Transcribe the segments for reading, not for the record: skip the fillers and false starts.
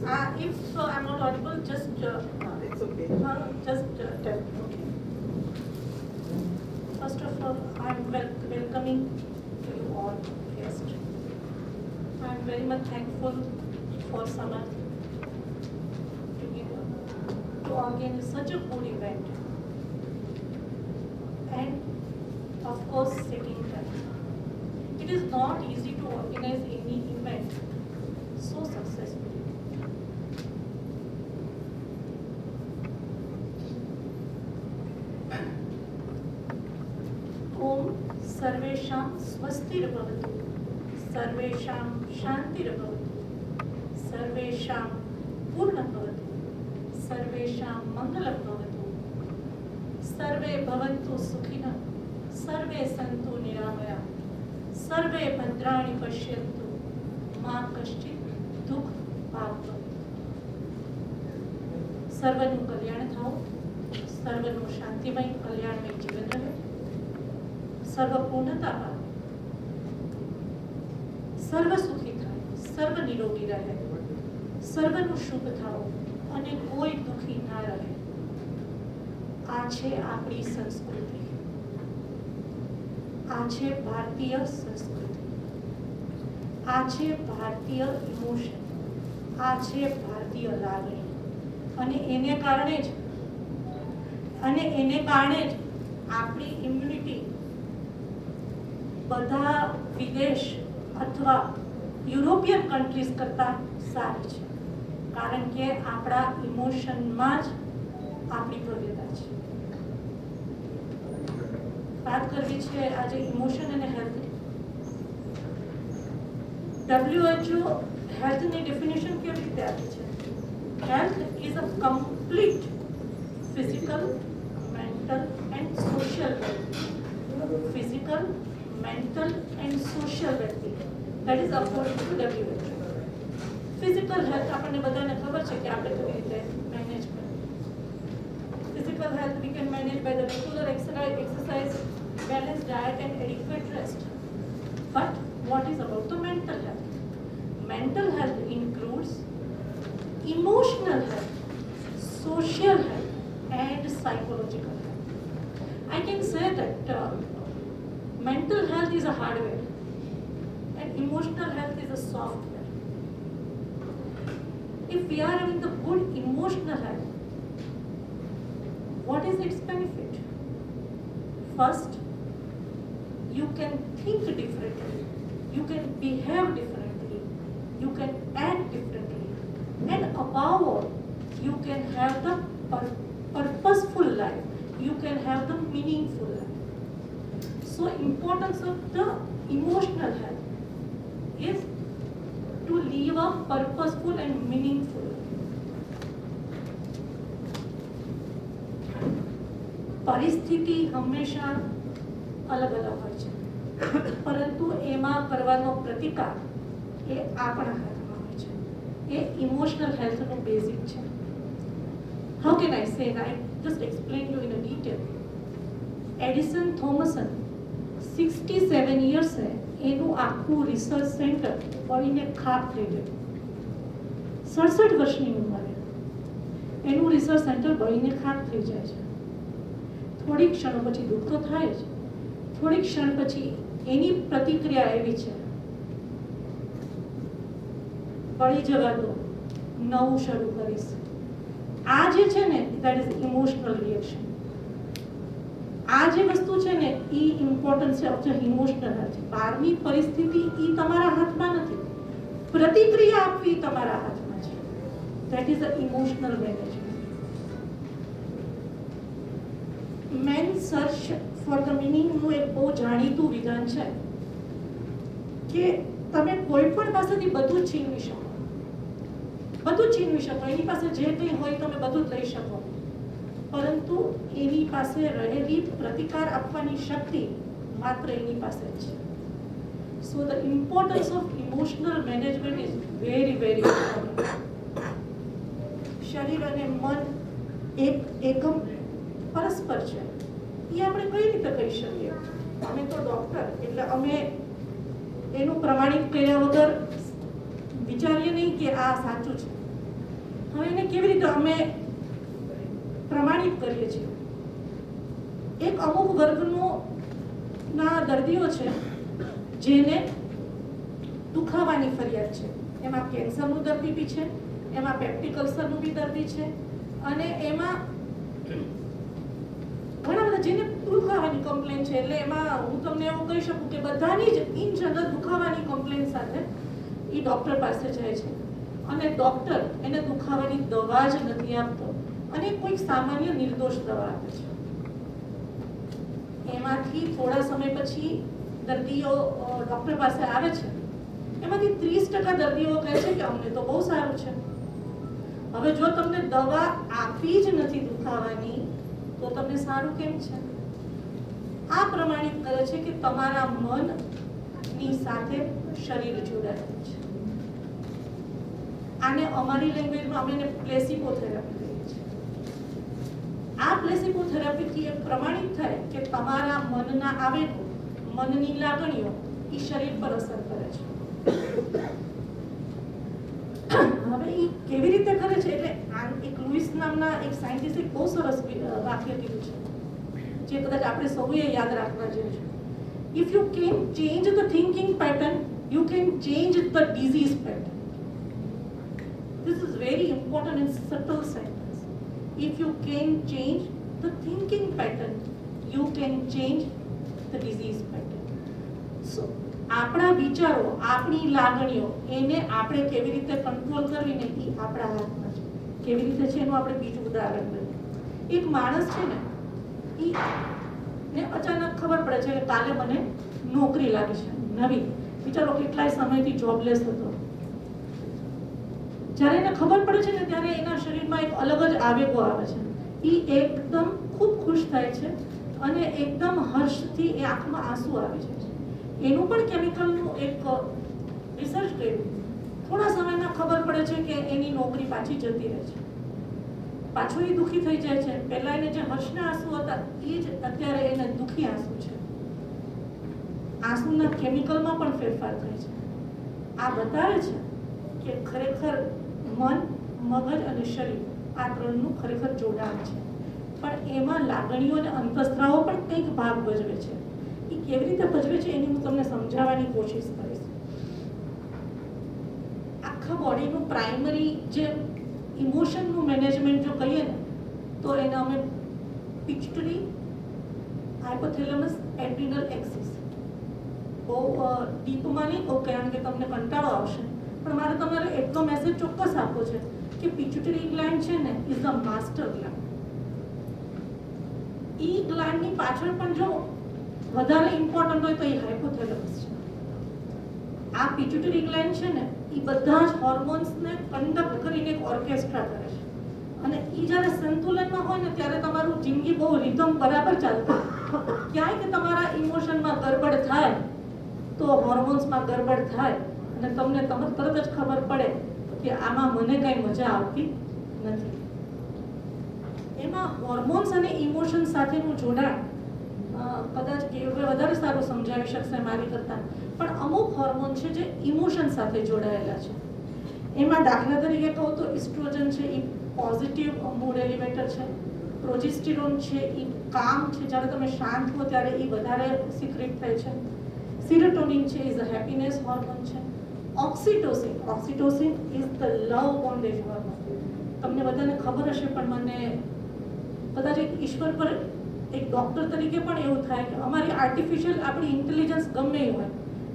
If I'm not audible, just It's okay. tell me. Okay. First of all, I'm welcoming to you all guests. I'm very much thankful for Samar to organize such a good event, and of course, second time. It is not easy to organize any event so successfully. ओम सर्वेषां स्वस्तिर्भवतु, सर्वेषां शान्तिर्भवतु, सर्वेषां पूर्णभवतु, सर्वेषां मङ्गलं भवतु, सर्वे भवन्तु सुखिनः, सर्वे सन्तु निरामयाः, सर्वे भद्राणि पश्यन्तु, मा कश्चित् दुःख पावतु. સર્વનું કલ્યાણ થાઓ, સર્વનું શાંતિમય કલ્યાણમય જીવન રહે, સર્વ પૂર્ણતા પામે, સર્વ સુખી થાય, સર્વ નિરોગી રહે, સર્વનું શુભ થાઓ અને કોઈ દુઃખી ના રહે. આ છે આપણી સંસ્કૃતિ, આ છે ભારતીય સંસ્કૃતિ, આ છે ભારતીય ઇમોશન, આ છે ભારતીય લાગણી. અને એને કારણે જ આપણી ઇમ્યુનિટી બધા વિદેશ અથવા યુરોપિયન કન્ટ્રીઝ કરતાં સારી છે, કારણ કે આપણા ઇમોશનમાં જ આપણી ભવ્યતા છે. વાત કરવી છે આજે ઇમોશન અને હેલ્થની. WHO હેલ્થની ડેફિનેશન કેવી રીતે આપી છે? Health is a complete physical, mental and social well-being. Physical, mental and social well-being. That is according to WHO. Physical health આપણને બધાને ખબર છે કે આપણે કેવી રીતે મેનેજ કરીએ. Physical health we can manage by the regular exercise, balanced diet and adequate rest. But what is about the mental health? Mental health includes emotional health, social health and psychological health. I can say that mental health is a hardware and emotional health is a software. If we are having the good emotional health, what is its benefit? First, you can think differently, you can behave differently, you can act differently, and above all, you can have the purposeful life, you can have the meaningful life. So importance of the emotional health is to live a purposeful and meaningful life. પરિસ્થિતિ હંમેશા અલગ અલગ હોય છે, પરંતુ એમાં કરવાનો પ્રતિકાર એ આપણા હાથમાં હોય છે. એ ઇમોશનલ હેલ્થનું બેઝિક છે. How can I say that? I just explain you in a detail. Edison Thomson 67 years એનું આખું રિસર્ચ સેન્ટર બળીને ખાક થઈ ગયું. 67 વર્ષની ઉંમરે એનું રિસર્ચ સેન્ટર બળીને ખાક થઈ જાય છે. થોડી ક્ષણો પછી દુઃખ તો થાય જ, થોડી ક્ષણ પછી એની પ્રતિક્રિયા એવી છે, બળી જવા દો, નવું શરૂ કરીશ. આ જે છે ને દેટ ઇઝ ઇમોશનલ રિએક્શન. આ જે વસ્તુ છે ને એ ઇમ્પોર્ટન્સ છે ઓફ ધ ઇમોશનલ હેલ્થ. બહારની પરિસ્થિતિ એ તમારા હાથમાં નથી, પ્રતિક્રિયા આપવી તમારા હાથમાં છે. That is the emotional management. Man search for the મિનિંગનું એક બહુ જાણીતું વિધાન છે કે તમે કોઈ પણ પાસેથી બધું જ છીનવી શકો, બધું જ છીનવી શકો. એની પાસે જે કંઈ હોય તમે બધું જ લઈ શકો, પરંતુ એની પાસે રહેલી પ્રતિકાર આપવાની શક્તિ માત્ર એની પાસે જ છે. So the importance of emotional management is very very important. શરીર અને મન એકમ પરસ્પર છે. એ આપણે કઈ રીતે કહી શકીએ? અમે તો ડૉક્ટર એટલે અમે એનું પ્રમાણિત કર્યા વગર વિચારીએ નહીં કે આ સાચું છે. હવે એને કેવી રીતે અમે પ્રમાણિત કરીએ છીએ? એક અમુક વર્ગના દર્દીઓ છે જેને દુખાવાની ફરિયાદ છે. એમાં કેન્સરનું દર્દી બી છે, એમાં પેપ્ટિક અલ્સરનું બી દર્દી છે, અને એમાં ઘણા બધા જેને દુખાવાની કમ્પ્લેન છે. એટલે એમાં હું તમને એવું કહી શકું કે બધાની જ ઇન જનરલ દુખાવાની કમ્પ્લેન સાથે એ ડૉક્ટર પાસે જાય છે, અને ડૉક્ટર એને દુખાવાની દવા જ નથી આપતો, અને કોઈક સામાન્ય નિર્દોષ દવા આપે છે. એમાંથી થોડા સમય પછી દર્દીઓ ડૉક્ટર પાસે આવે છે. એમાંથી 30% દર્દીઓ કહે છે કે અમને તો બહુ સારું છે. હવે જો તમને દવા આપી જ નથી દુખાવાની, તો તમને સારું કેમ છે? આ પ્રમાણિત કરે છે કે તમારા મનની સાથે શરીર જોડાયેલું છે. આને અમારી લેંગ્વેજમાં અમે એને પ્લેસિબો થેરાપી કહીએ છીએ. આ પ્લેસિબો થેરાપીથી એ પ્રમાણિત થાય કે તમારા મનના આવેગો, મનની લાગણીઓ એ શરીર પર અસર કરે છે. હવે એ કેવી રીતે કરે છે? એટલે એક લુઈસ નામના એક સાયન્ટિસ્ટે બહુ સરસ વાક્ય કીધું છે, જે કદાચ આપણે સૌએ યાદ રાખવા જેવું છે. If you can change the thinking pattern, you can change the disease pattern. This is very important and subtle sentence. If you can change the thinking pattern, you can change the disease pattern. So, આપણા વિચારો, આપણી લાગણીઓ, એને આપણે કેવી રીતે control કરવી ને એ આપણા હાથમાં છે. કેવી રીતે છે એનું આપણે બીજું ઉદાહરણ લઈએ. એક માણસ છે ને, ને અચાનક ખબર પડે છે કે કાલે મને નોકરી લાગી છે નવી. વિચારો કેટલાય સમયથી જોબલેસ હતો. જ્યારે એને ખબર પડે છે ને ત્યારે એના શરીરમાં એક અલગ જ આવેગો આવે છે. એ એકદમ ખૂબ ખુશ થાય છે, અને એકદમ હર્ષથી એ આંખમાં આંસુ આવી જાય છે. એનું પણ કેમિકલનું એક રિસર્ચ કર્યું. થોડા સમયમાં ખબર પડે છે કે એની નોકરી પાછી જતી રહે છે. પાછું એ દુઃખી થઈ જાય છે. પહેલા એને જે હર્ષના આંસુ હતા એ જ અત્યારે એને દુઃખી આંસુ છે. આંસુના કેમિકલમાં પણ ફેરફાર થાય છે. આ બતાવે છે કે ખરેખર મન, મગજ અને શરીર આ ત્રણનું ખરેખર જોડાણ છે. પણ એમાં લાગણીઓ અને અંતઃસ્ત્રાવો પણ કંઈક ભાગ ભજવે છે. એ કેવી રીતે ભજવે છે એની હું તમને સમજાવવાની કોશિશ કરીશ. આખા બોડીનું પ્રાઇમરી જે ઇમોશનનું મેનેજમેન્ટ જો કહીએ ને, તો એને અમે પિટ્યુટરી, હાઇપોથેલેમસ, એડ્રિનલ એક્સિસ. બહુ ડીપમાં નહીં કહું કારણ કે તમને કંટાળો આવશે, પણ મારે તમારે એટલો મેસેજ ચોક્કસ આપવો છે કે પિટ્યુટરી ગ્લેન્ડ છે ને ઇઝ ધ માસ્ટર ગ્લેન્ડ. એ ગ્લેન્ડની પાછળ પણ જો વધારે ઇમ્પોર્ટન્ટ હોય તો એ હાઇપોથેલેમસ છે. આ પિટ્યુટરી ગ્લેન્ડ છે ને એ બધા જ હોર્મોન્સને કંડક્ટ કરીને એક ઓર્કેસ્ટ્રા કરે છે, અને એ જ્યારે સંતુલનમાં હોય ને ત્યારે તમારું જિંદગી બહુ રિધમ બરાબર ચાલતું. ક્યાંય કે તમારા ઇમોશનમાં ગરબડ થાય તો હોર્મોન્સમાં ગરબડ થાય, અને તમને તરત જ ખબર પડે કે આમાં મને કઈ મજા આવતી નથી. એમાં હોર્મોન્સ અને ઇમોશન સાથેનું જોડાણ કદાચ કેવળ વધારે સારું સમજાવી શકશે મારી કરતાં, પણ અમુક હોર્મોન છે જે ઇમોશન સાથે જોડાયેલા છે. એમાં દાખલા તરીકે કહું તો ઇસ્ટ્રોજન છે, એ પોઝિટિવ મૂડ એલિવેટર છે. પ્રોજેસ્ટેરોન છે, એ કામ છે, જ્યારે તમે શાંત હો ત્યારે એ વધારે સિક્રેટ થાય છે. સેરોટોનિન છે, ઇઝ અ હેપીનેસ હોર્મોન છે. Oxytocin is the love bondage hormone. તમને બધાને ખબર હશે, પણ મને કદાચ એક ઈશ્વર પર એક ડૉક્ટર તરીકે પણ એવું થાય કે અમારી આર્ટિફિશિયલ આપણી ઇન્ટેલિજન્સ ગમે એ હોય,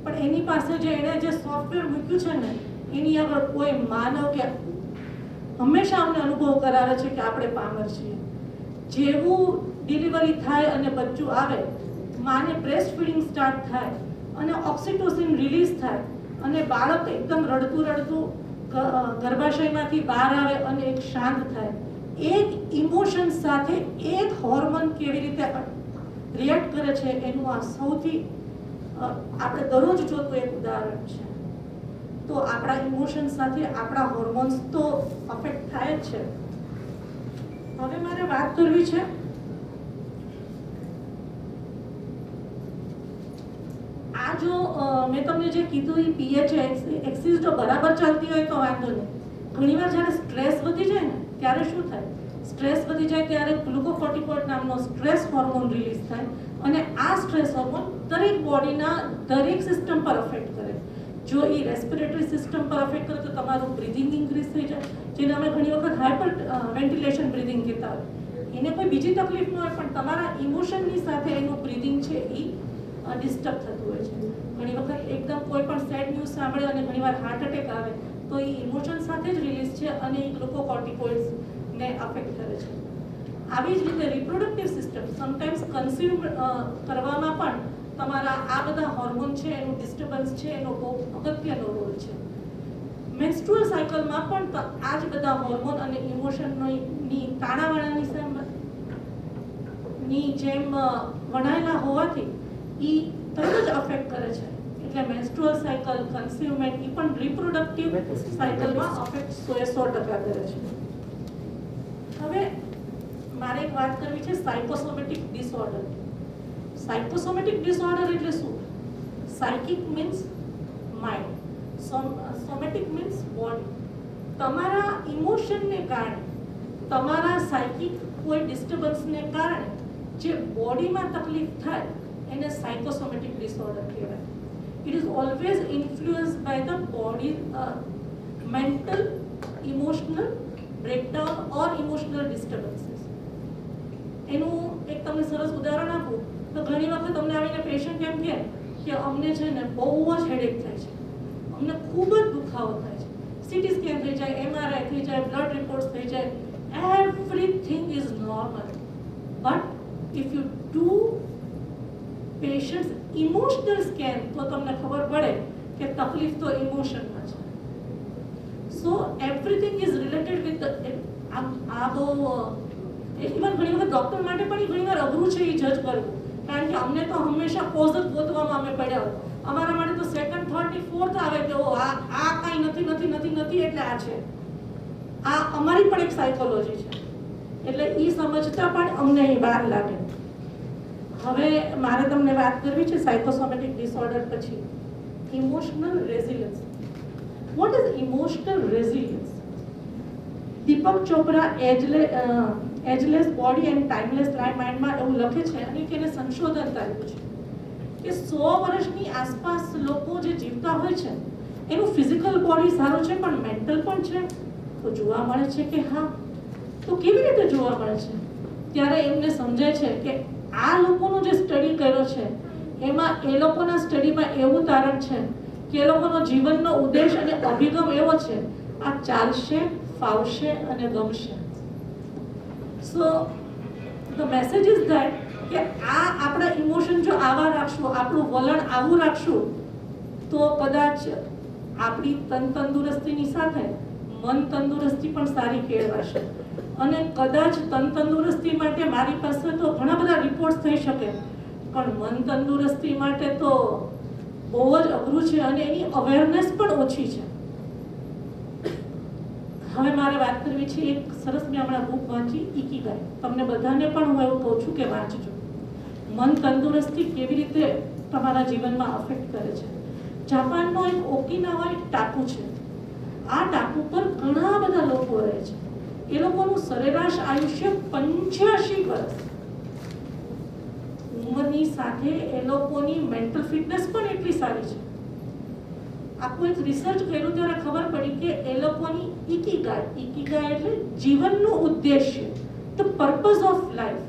પણ એની પાસે જે એણે જે સોફ્ટવેર મૂક્યું છે ને એની આગળ કોઈ માનવ કે હંમેશા અમને અનુભવ કરાવે છે કે આપણે પામર છીએ. જેવું ડિલિવરી થાય અને બચ્ચું આવે, માને બ્રેસ્ટ ફીડિંગ સ્ટાર્ટ થાય અને ઓક્સિટોસિન રિલીઝ થાય અને બાળક એકદમ રડતું ગર્ભાશયમાંથી બહાર આવે અને એક શાંત થાય, એક ઇમોશન સાથે એક હોર્મોન કેવી રીતે રિએક્ટ કરે છે એનું આ સૌથી આપણે દરરોજ જોતું એક ઉદાહરણ છે. તો આપણા ઇમોશન સાથે આપણા હોર્મોન્સ તો અફેક્ટ થાય જ છે. હવે મારે વાત કરવી છે આ જો મેં તમને જે કીધું એ પીએચ એક્સિસ જો બરાબર ચાલતી હોય તો વાંધો નહીં, ઘણીવાર જ્યારે સ્ટ્રેસ વધી જાય ને ત્યારે શું થાય, સ્ટ્રેસ વધી જાય ત્યારે ગ્લુકોકોર્ટિકોઇડ નામનો સ્ટ્રેસ હોર્મોન રિલીઝ થાય અને આ સ્ટ્રેસ હોર્મોન દરેક બોડીના દરેક સિસ્ટમ પર અફેક્ટ કરે. જો એ રેસ્પિરેટરી સિસ્ટમ પર અફેક્ટ કરે તો તમારું બ્રીધિંગ ઇન્ક્રીઝ થઈ જાય, જેને અમે ઘણી વખત હાઇપર વેન્ટિલેશન બ્રીધિંગ કહેતા હોય. એને કોઈ બીજી તકલીફ ન હોય પણ તમારા ઇમોશનની સાથે એનું બ્રીધિંગ છે એ ડિસ્ટર્બ થતું હોય છે. ઘણી વખત એકદમ કોઈ પણ સેડ ન્યૂઝ સાંભળે અને ઘણીવાર હાર્ટ એટેક આવે તો એ ઇમોશન સાથે જ રિલીઝ છે અને એ ગ્લુકોકોર્ટિકોઇડ્સને અફેક્ટ કરે છે. આવી જ રીતે રિપ્રોડક્ટિવ સિસ્ટમ સમટાઈમ્સ કન્ઝ્યુમ કરવામાં પણ તમારા આ બધા હોર્મોન છે એનું ડિસ્ટર્બન્સ છે એનો બહુ અગત્યનો રોલ છે. મેન્સ્ટ્રુઅલ સાયકલમાં પણ આ જ બધા હોર્મોન અને ઇમોશનની તાણાવાણાની જેમ વણાયેલા હોવાથી એ તરત જ અફેક્ટ કરે છે. એટલે મેન્સ્ટ્રુઅલ સાયકલ, કન્સ્યુમેન્ટ એ પણ રિપ્રોડક્ટિવ સાયકલમાં અફેક્ટ 100% કરે છે. હવે મારે એક વાત કરવી છે સાયકોસોમેટિક ડિસઓર્ડર. સાયકોસોમેટિક ડિસઓર્ડર એટલે શું? Psychic means mind, somatic means body. તમારા ઇમોશનને કારણે, તમારા સાયકિક કોઈ ડિસ્ટર્બન્સને કારણે જે બોડીમાં તકલીફ થાય એને સાયકોસોમેટિક ડિસઓર્ડર કહેવાય. It is always influenced by the body mental, emotional breakdown or emotional disturbances. એનું એક તમને સરસ ઉદાહરણ આપું તો ઘણી વખત તમને આવીને પેશન્ટ એમ કહે કે અમને છે ને બહુ જ હેડેક થાય છે, અમને ખૂબ જ દુખાવો થાય છે, સીટી સ્કેન થઈ જાય, MRI થઈ જાય, બ્લડ રિપોર્ટ્સ થઈ જાય, everything is normal. But if you do patients emotional scan તો તમને ખબર પડે કે તકલીફ તો ઇમોશનમાં છે. સો એવરીથિંગ ઇઝ રિલેટેડ વિથ આ બહુ ઇવન ઘણી વખત ડૉક્ટર માટે પણ ઘણીવાર અઘરું છે એ જજ કરવું, કારણ કે અમને તો હંમેશા કોઝ જ ગોતવામાં અમે પડ્યા હોય. અમારા માટે તો સેકન્ડ, થર્ડ ની ફોર્થ આવે કે ઓ આ કાંઈ નથી નથી નથી નથી એટલે આ છે. આ અમારી પણ એક સાયકોલોજી છે, એટલે એ સમજતા પણ અમને એ વાર લાગે. હવે મારે તમને વાત કરવી છે સાયકોસોમેટિક ડિસઓર્ડર પછી emotional resilience. What is emotional resilience? Deepak Chopra ageless body and timeless માઇન્ડમાં એવું લખે છે અને એને સંશોધન થયું છે કે 100 વર્ષની આસપાસ લોકો જે જીવતા હોય છે એનું ફિઝિકલ બોડી સારું છે પણ મેન્ટલ પણ છે. તો જોવા મળે છે કે હા, તો કેવી રીતે જોવા મળે છે? ત્યારે એમને સમજાય છે કે આ લોકોનો જે સ્ટડી કર્યો છે એમાં એ લોકોના સ્ટડીમાં એવું તારણ છે કે એ લોકોનો જીવનનો ઉદ્દેશ અને અભિગમ એવો છે આ ચાલશે, ફાવશે અને ગમશે. સો ધ મેસેજ ઇઝ ધેટ કે આ આપણા ઇમોશન જો આવા રાખશું, આપણું વલણ આવું રાખશું તો કદાચ આપણી તંદુરસ્તીની સાથે મન તંદુરસ્તી પણ સારી કેળવાશે. અને કદાચ તંદુરસ્તી માટે મારી પાસે તો ઘણા બધા રિપોર્ટ્સ થઈ શકે પણ મન તંદુરસ્તી માટે તો બહુ જ અઘરું છે અને એની અવેરનેસ પણ ઓછી છે. હવે મારે વાત કરવી છે એક સરસ મેં હમણાં બુક વાંચી, ઇકીગાઈ. તમને બધાને પણ હું એવું કહું છું કે વાંચજો. મન તંદુરસ્તી કેવી રીતે તમારા જીવનમાં અફેક્ટ કરે છે. જાપાનનો એક ઓકિનાવા એક ટાપુ છે. આ ટાપુ પર ઘણા બધા લોકો રહે છે. એ લોકોનું સરેરાશ આયુષ્ય 85 વર્ષ. ઉંમરની સાથે એ લોકોની મેન્ટલ ફિટનેસ પણ એટલી સારી છે. આખું એક રિસર્ચ કર્યું ત્યારે ખબર પડી કે એ લોકોની ઇકીગાઈ એટલે જીવનનું ઉદ્દેશ્ય, ધ પર્પઝ ઓફ લાઈફ,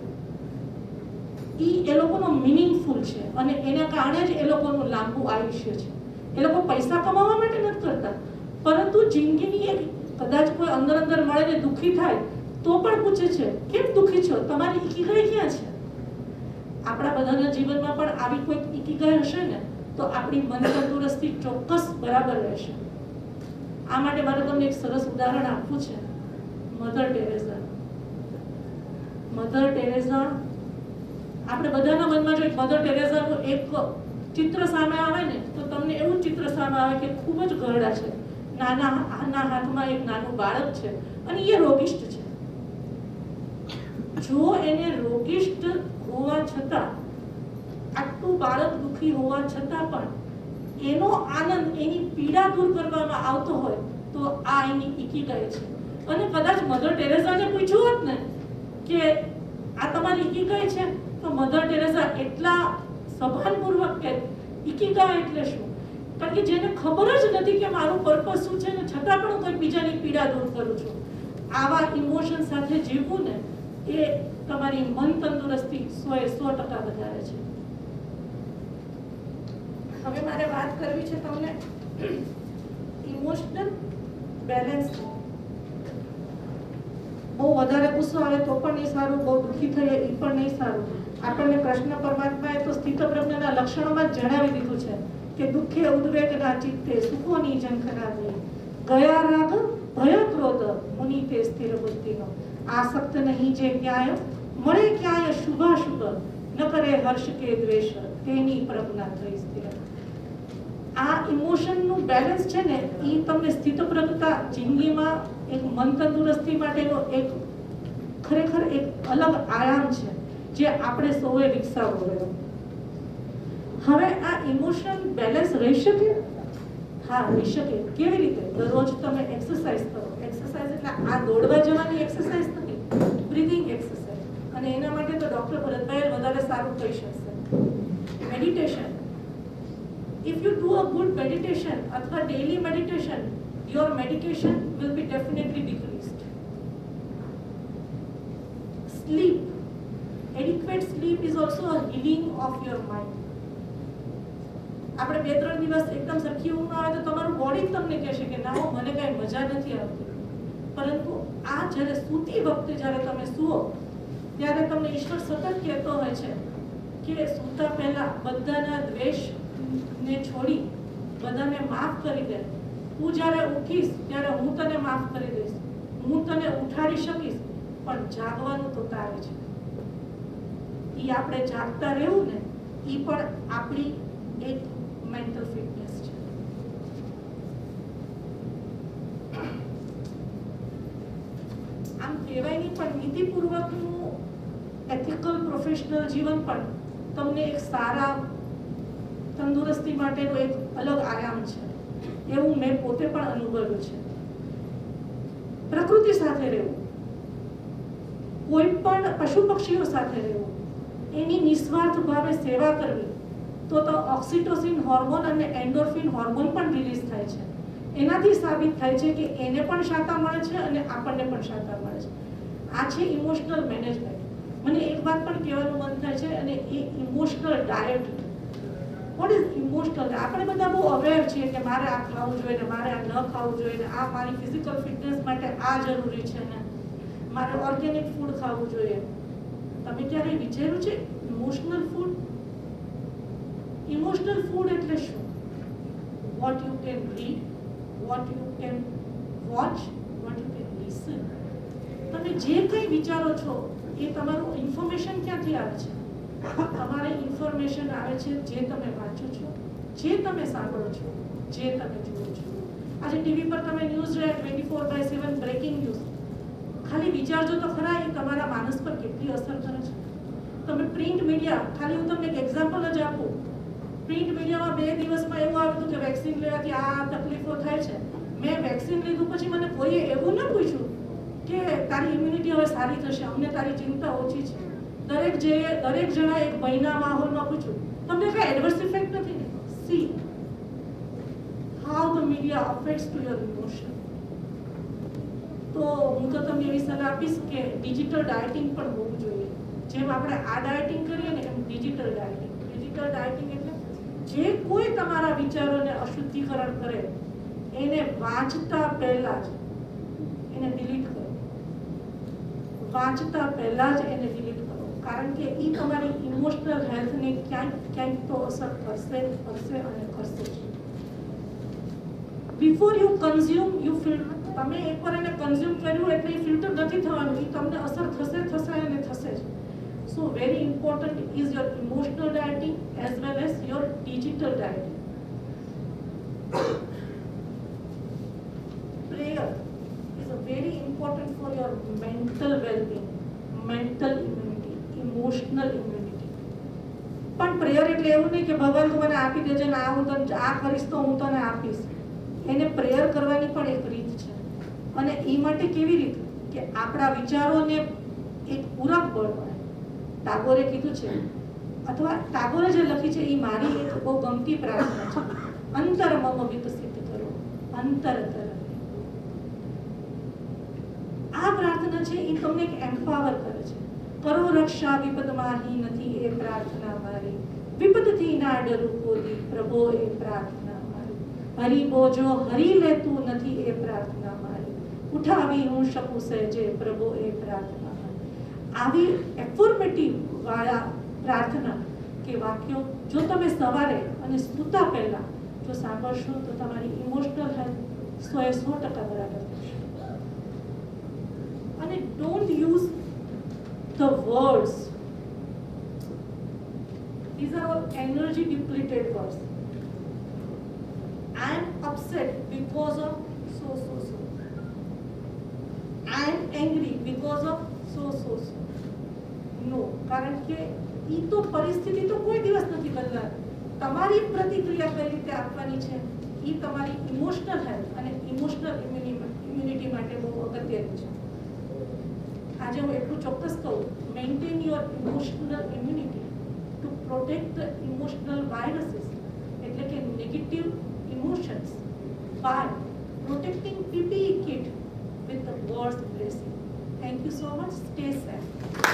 એ લોકોનો મિનિંગફુલ છે અને એના કારણે જ એ લોકોનું લાંબુ આયુષ્ય છે. એ લોકો પૈસા કમાવા માટે નથી કરતા, પરંતુ જિંદગીની એક કદાચ કોઈ અંદર મળે ને દુઃખી થાય તો પણ પૂછે છે કેમ દુઃખી છો, તમારી ઇકીગાઈ ક્યાં છે? આપણા બધાના જીવનમાં પણ આવી કોઈ ઇકીગાઈ હશે ને તો આપણી મન તંદુરસ્તી ચોક્કસ બરાબર રહેશે. આ માટે મારે તમને એક સરસ ઉદાહરણ આપવું છે, મધર ટેરેસા. મધર ટેરેસા, આપણે બધાના મનમાં જો મધર ટેરેસાનું એક ચિત્ર સામે આવે ને તો તમને એવું ચિત્ર સામે આવે કે ખૂબ જ ઘરડા છે, નાના હાથમાં એક નાનું બાળક છે અને એ રોગિષ્ટ છે. જો એને રોગિષ્ટ હોવા છતાં, આટલું બાળક દુઃખી હોવા છતાં પણ એનો આનંદ, એની પીડા દૂર કરવામાં આવતો હોય તો આ એની ઇકીગાઈ છે. અને કદાચ મધર ટેરેસાને પૂછ્યું હોત ને કે આ તમારી ઇકીગાઈ છે, તો મધર ટેરેસા એટલા સભાનપૂર્વક કે ઇકીગાઈ એટલે શું, કારણ કે જેને ખબર જ નથી કે મારું પર્પસ શું છે ને છતાં પણ હું કોઈ બીજાની પીડા દૂર કરું છું, આવા ઇમોશન સાથે જીવવું ને એ તમારી મન તંદુરસ્તી 100% વધારે છે. હવે મારે વાત કરવી છે તમને ઇમોશનલ બેલેન્સ. બહુ વધારે ગુસ્સો આવે તો પણ નહીં સારું, બહુ દુઃખી થઈએ એ પણ નહીં સારું. આપણને કૃષ્ણ પરમાત્માએ તો સ્થિતપ્રજ્ઞના લક્ષણોમાં જ જણાવી દીધું છે કે દુઃખે ઉદ્વેગના ચિત્તે સુખોની ઝંખના દે, ગયા રાગ ભય ક્રોધ મુનિ તે સ્થિર બુદ્ધિનો, આસક્ત નહીં જે ક્યાંય મળે ક્યાંય શુભાશુભ, ન કરે હર્ષ કે દ્વેષ તેની પ્રજ્ઞા થઈ સ્થિર. આ ઇમોશનનું બેલેન્સ છે ને એ તમને સ્થિતપ્રજ્ઞતા જિંદગીમાં એક મન તંદુરસ્તી માટેનો એક ખરેખર એક અલગ આયામ છે જે આપણે સૌએ વિકસાવવો રહ્યો. હવે આ ઇમોશનલ બેલેન્સ રહી શકે? હા, રહી શકે. કેવી રીતે? દરરોજ તમે એક્સરસાઇઝ કરો. એક્સરસાઇઝ એટલે આ દોડવા જવાની એક્સરસાઇઝ નથી, બ્રીથિંગ એક્સરસાઇઝ. અને એના માટે તો ડોક્ટર ભરતભાઈ વધારે સારું કહી શકશે. Meditation. If you do a good meditation અથવા daily meditation, your medication will be definitely decreased. Sleep. Adequate sleep is also a healing of your mind. આપણે 2-3 દિવસ એકદમ સરખી ઊંઘ ન આવે તો તમારું બોડી તમને કહેશે કે ના મને કઈ મજા નથી આવતી, પરંતુ આ જ્યારે સૂતી વખતે જ્યારે તમે સૂઓ ત્યારે તમને ઈશ્વર સતત કહેતો હોય છે કે સૂતા પહેલા બધાના દ્વેષ ને છોડી બધાને માફ કરી દે. તું જ્યારે ઉઠીશ ત્યારે હું તને માફ કરી દઈશ, હું તને ઉઠાડી શકીશ, પણ જાગવાનું તો તારે છે. એ આપણે જાગતા રહેવું ને એ પણ આપણી એક મેન્ટલ ફિટનેસ છે. આમ કહેવાય નહીં પણ નીતિપૂર્વકનું એથિકલ પ્રોફેશનલ જીવન પણ તમને એક સારા તંદુરસ્તી માટેનો એક અલગ આયામ છે, એવું મેં પોતે પણ અનુભવ્યું છે. પ્રકૃતિ સાથે રહેવું, કોઈ પણ પશુ પક્ષીઓ સાથે રહેવું, એની નિસ્વાર્થ ભાવે સેવા કરવી, તો ઓક્સિટોસિન હોર્મોન અને એન્ડોર્ફિન હોર્મોન પણ રિલીઝ થાય છે. એનાથી સાબિત થાય છે કે એને પણ શાતા મળે છે અને આપણને પણ શાતા મળે છે. આ છે ઇમોશનલ મેનેજમેન્ટ. મને એક વાત પણ કહેવાનું મન થાય છે અને એ emotional diet. What is emotional? આપણે બધા બહુ અવેર છીએ કે મારે આ ખાવું જોઈએ ને મારે આ ન ખાવું જોઈએ ને આ મારી ફિઝિકલ ફિટનેસ માટે આ જરૂરી છે ને મારે ઓર્ગેનિક ફૂડ ખાવું જોઈએ. તમે ક્યારેય વિચાર્યું છે ઇમોશનલ ફૂડ? ઇમોશનલ ફૂડ એટલે શું? What you can read, what you can watch, what you can listen. તમે જે કંઈ વિચારો છો એ તમારું ઇન્ફોર્મેશન ક્યાંથી આવે છે? તમારે ઇન્ફોર્મેશન આવે છે જે તમે વાંચો છો, જે તમે સાંભળો છો, જે તમે જુઓ છો. આજે ટીવી પર તમે ન્યૂઝ જોયા 24/7 બ્રેકિંગ ન્યૂઝ. ખાલી વિચારજો તો ખરા એ તમારા માનસ પર કેટલી અસર કરે છે. તમે પ્રિન્ટ મીડિયા, ખાલી હું તમને એક એક્ઝામ્પલ જ આપું. પ્રિન્ટ મીડિયામાં 2 દિવસમાં એવું આવ્યું હતું કે વેક્સિન લેવાથી આ તકલીફો થાય છે. મેં વેક્સિન લીધું પછી મને કોઈએ એવું ન પૂછ્યું કે તારી ઇમ્યુનિટી હવે સારી થશે, અમને તારી ચિંતા ઓછી છે. દરેક જણા એક ભયના માહોલમાં પૂછ્યું તમને કઈ એડવર્સ ઇફેક્ટ નથી ને? See how the media affects to your emotion. તો હું તો તમને એવી સલાહ આપીશ કે ડિજિટલ ડાયટિંગ પણ હોવું જોઈએ. જેમ આપણે આ ડાયટિંગ કરીએ ને એમ ડિજિટલ ડાયટિંગ. ડિજિટલ ડાયટિંગ એટલે જે કોઈ તમારા વિચારોને અશુદ્ધિકરણ કરે એને વાંચતા પહેલા જ એને ડિલીટ કરો. વાંચતા પહેલા જ એને ડિલીટ કરો, કારણ કે એ તમારી ઇમોશનલ હેલ્થને ક્યાંક તો અસર કરશે અને કરશે. Before you consume you filter. તમે એકવાર એને કન્ઝ્યુમ કર્યું એટલે એ ફિલ્ટર નથી થવાનું, એ તમને અસર થશે અને થશે જ. સો very important is your emotional dieting as well as your digital dieting. Prayer is a very important for your mental well-being, mental immunity, emotional immunity. પણ પ્રેયર એટલે એવું નહીં કે ભગવાન તું મને આપી દેજે ને આ હું તને આ કરીશ તો હું તને આપીશ. એને પ્રેયર કરવાની પણ એક રીત છે. અને એ માટે કેવી રીત કે આપણા વિચારોને એક પૂરક બળ મળે. ટાગોરે કીધું છે, અથવા ટાગોરે જે લખી છે એ મારી એક બહુ ગમતી પ્રાર્થના છે, અંતર મમ વિકસિત કરો અંતરતર. આ પ્રાર્થના છે એ તમને એક એમ્પાવર કરે છે. કરો રક્ષા વિપદમાંથી નથી એ પ્રાર્થના મારી, વિપદથી ના ડરું કોદી પ્રભો એ પ્રાર્થના મારી, હરી બોજો હરી લેતું નથી એ પ્રાર્થના મારી, ઉઠાવી હું શકું સહેજે પ્રભો એ પ્રાર્થના મારી. આવી એફર્મેટિવ વાળા પ્રાર્થના કે વાક્યો જો તમે સવારે અને સૂતા પહેલા જો સાંભળશો તો તમારી ઇમોશનલ હેલ્થ 100% બરાબર થશે. અને don't use the words. These are all energy depleted words. I am upset because of so. I am angry because of so. No, કારણ કે ઈ તો પરિસ્થિતિ તો કોઈ દિવસ નથી બદલાતી. તમારી પ્રતિક્રિયા કઈ રીતે આપવાની છે ઈ તમારી ઇમોશનલ હેલ્થ અને ઇમોશનલ ઇમ્યુનિટી માટે બહુ અગત્યનું છે. આજે હું એટલું ચોક્કસ કહું, maintain your emotional immunity to protect the emotional viruses, એટલે કે negative emotions, by protecting PPE kit with the God's blessing. Thank you so much. Stay safe.